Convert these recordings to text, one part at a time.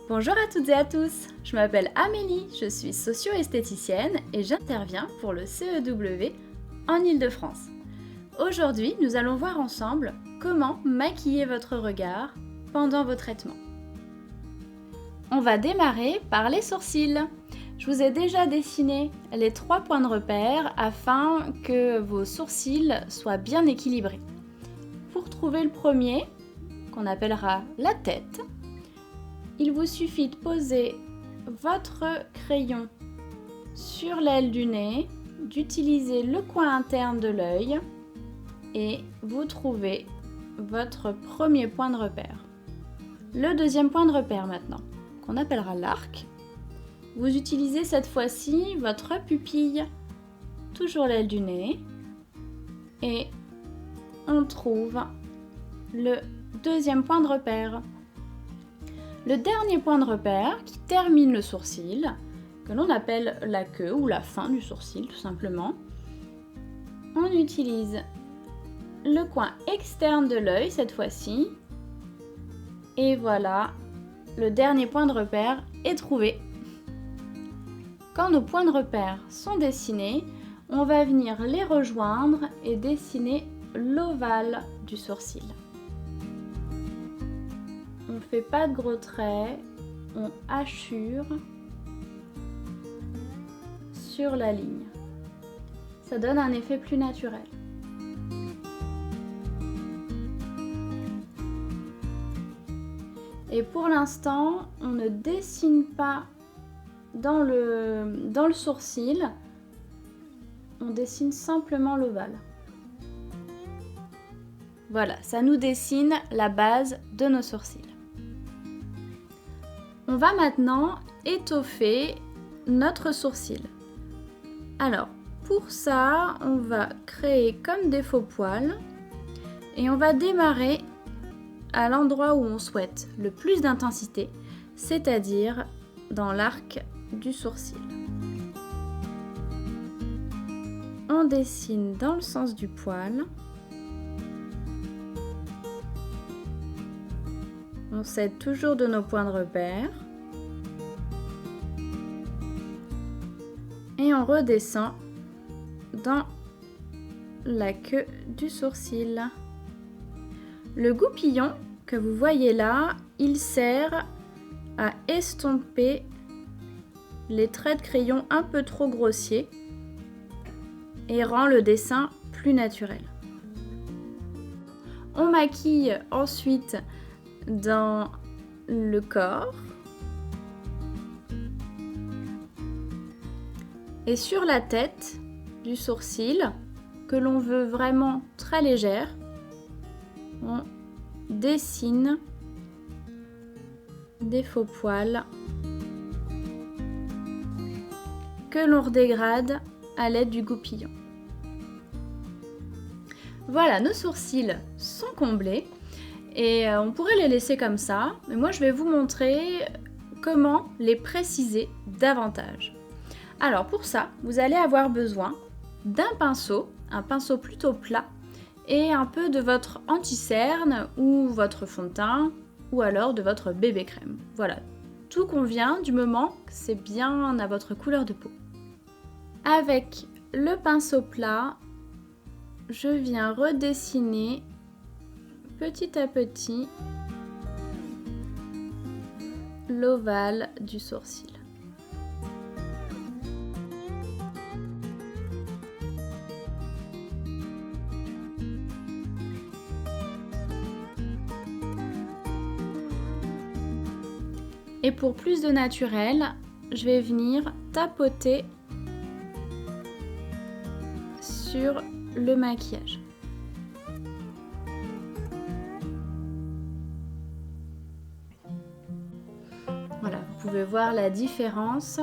Bonjour à toutes et à tous, je m'appelle Amélie, je suis socio-esthéticienne et j'interviens pour le CEW en Île-de-France. Aujourd'hui, nous allons voir ensemble comment maquiller votre regard pendant vos traitements. On va démarrer par les sourcils. Je vous ai déjà dessiné les 3 points de repère afin que vos sourcils soient bien équilibrés. Pour trouver le premier, qu'on appellera la tête, il vous suffit de poser votre crayon sur l'aile du nez, d'utiliser le coin interne de l'œil et vous trouvez votre premier point de repère. Le deuxième point de repère maintenant, qu'on appellera l'arc, vous utilisez cette fois-ci votre pupille, toujours l'aile du nez, et on trouve le deuxième point de repère. Le dernier point de repère qui termine le sourcil, que l'on appelle la queue ou la fin du sourcil tout simplement, on utilise le coin externe de l'œil cette fois-ci, et voilà, le dernier point de repère est trouvé. Quand nos points de repère sont dessinés, on va venir les rejoindre et dessiner l'ovale du sourcil. On ne fait pas de gros traits, on hachure sur la ligne. Ça donne un effet plus naturel. Et pour l'instant, on ne dessine pas dans le sourcil, on dessine simplement l'ovale. Voilà, ça nous dessine la base de nos sourcils. On va maintenant étoffer notre sourcil. Alors, pour ça, on va créer comme des faux poils et on va démarrer à l'endroit où on souhaite le plus d'intensité, c'est-à-dire dans l'arc du sourcil. On dessine dans le sens du poil. On s'aide toujours de nos points de repère. Et on redescend dans la queue du sourcil. Le goupillon que vous voyez là, il sert à estomper les traits de crayon un peu trop grossiers et rend le dessin plus naturel. On maquille ensuite dans le corps et sur la tête du sourcil que l'on veut vraiment très légère, on dessine des faux poils que l'on redégrade à l'aide du goupillon. Voilà, nos sourcils sont comblés. Et on pourrait les laisser comme ça, mais moi je vais vous montrer comment les préciser davantage. Alors pour ça, vous allez avoir besoin d'un pinceau, un pinceau plutôt plat, et un peu de votre anti-cerne ou votre fond de teint, ou alors de votre bébé crème. Voilà, tout convient du moment que c'est bien à votre couleur de peau. Avec le pinceau plat, je viens redessiner petit à petit l'ovale du sourcil. Et pour plus de naturel, je vais venir tapoter sur le maquillage. Voilà, vous pouvez voir la différence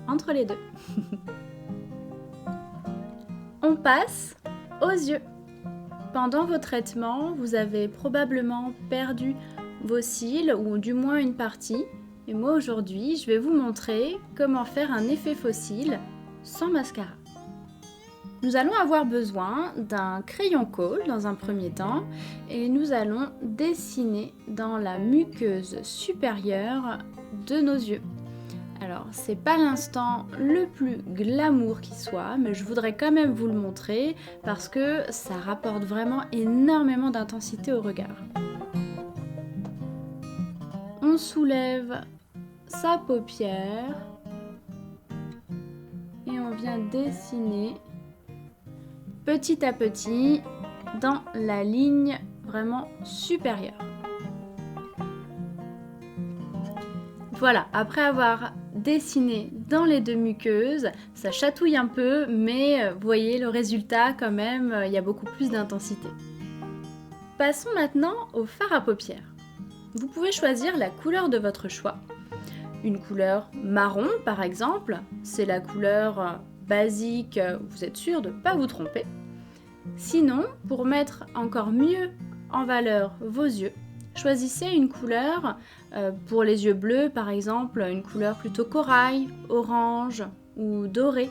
entre les deux. On passe aux yeux. Pendant vos traitements, vous avez probablement perdu vos cils ou du moins une partie. Et moi aujourd'hui, je vais vous montrer comment faire un effet faux cils sans mascara. Nous allons avoir besoin d'un crayon colle dans un premier temps et nous allons dessiner dans la muqueuse supérieure de nos yeux. Alors, c'est pas l'instant le plus glamour qui soit, mais je voudrais quand même vous le montrer parce que ça rapporte vraiment énormément d'intensité au regard. On soulève sa paupière et on vient dessiner petit à petit dans la ligne vraiment supérieure. Voilà, après avoir dessiné dans les deux muqueuses, ça chatouille un peu, mais vous voyez le résultat quand même, il y a beaucoup plus d'intensité. Passons maintenant au fard à paupières. Vous pouvez choisir la couleur de votre choix. Une couleur marron par exemple, c'est la couleur basique, vous êtes sûr de ne pas vous tromper. Sinon, pour mettre encore mieux en valeur vos yeux, choisissez une couleur, pour les yeux bleus par exemple, une couleur plutôt corail, orange ou doré.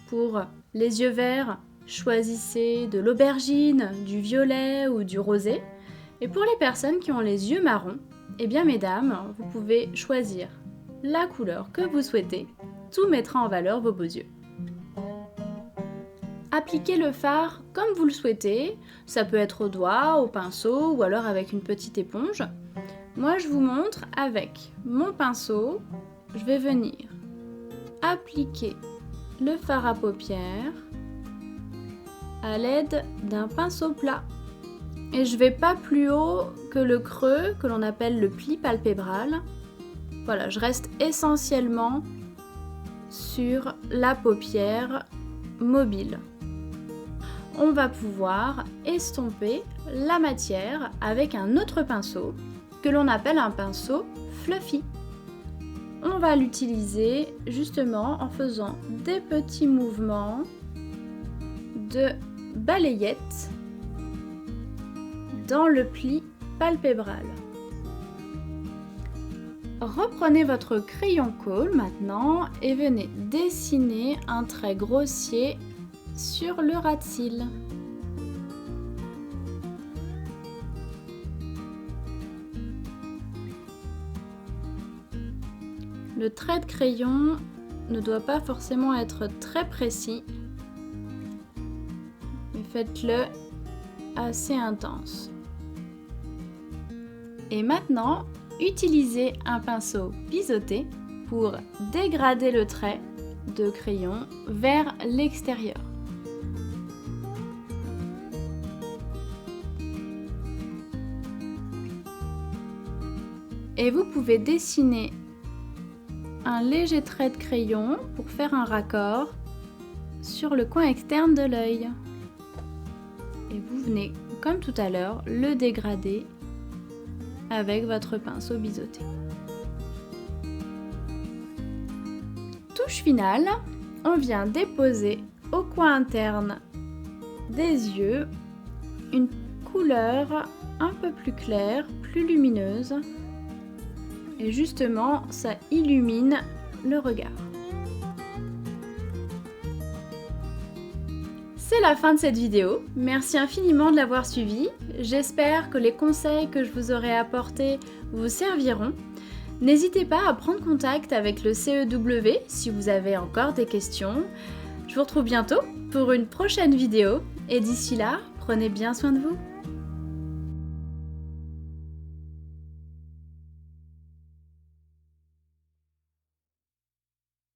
Pour les yeux verts, choisissez de l'aubergine, du violet ou du rosé. Et pour les personnes qui ont les yeux marrons, eh bien mesdames, vous pouvez choisir la couleur que vous souhaitez, tout mettra en valeur vos beaux yeux. Appliquez le fard comme vous le souhaitez, ça peut être au doigt, au pinceau ou alors avec une petite éponge. Moi je vous montre avec mon pinceau, je vais venir appliquer le fard à paupières à l'aide d'un pinceau plat. Et je vais pas plus haut que le creux que l'on appelle le pli palpébral. Voilà, je reste essentiellement sur la paupière mobile. On va pouvoir estomper la matière avec un autre pinceau que l'on appelle un pinceau fluffy. On va l'utiliser justement en faisant des petits mouvements de balayette dans le pli palpébral. Reprenez votre crayon colle maintenant et venez dessiner un trait grossier sur le ras de cils. Le trait de crayon ne doit pas forcément être très précis, mais faites-le assez intense. Et maintenant, utilisez un pinceau biseauté pour dégrader le trait de crayon vers l'extérieur. Et vous pouvez dessiner un léger trait de crayon pour faire un raccord sur le coin externe de l'œil. Et vous venez, comme tout à l'heure, le dégrader avec votre pinceau biseauté. Touche finale, on vient déposer au coin interne des yeux une couleur un peu plus claire, plus lumineuse. Et justement, ça illumine le regard. C'est la fin de cette vidéo. Merci infiniment de l'avoir suivie. J'espère que les conseils que je vous aurai apportés vous serviront. N'hésitez pas à prendre contact avec le CEW si vous avez encore des questions. Je vous retrouve bientôt pour une prochaine vidéo et d'ici là, prenez bien soin de vous.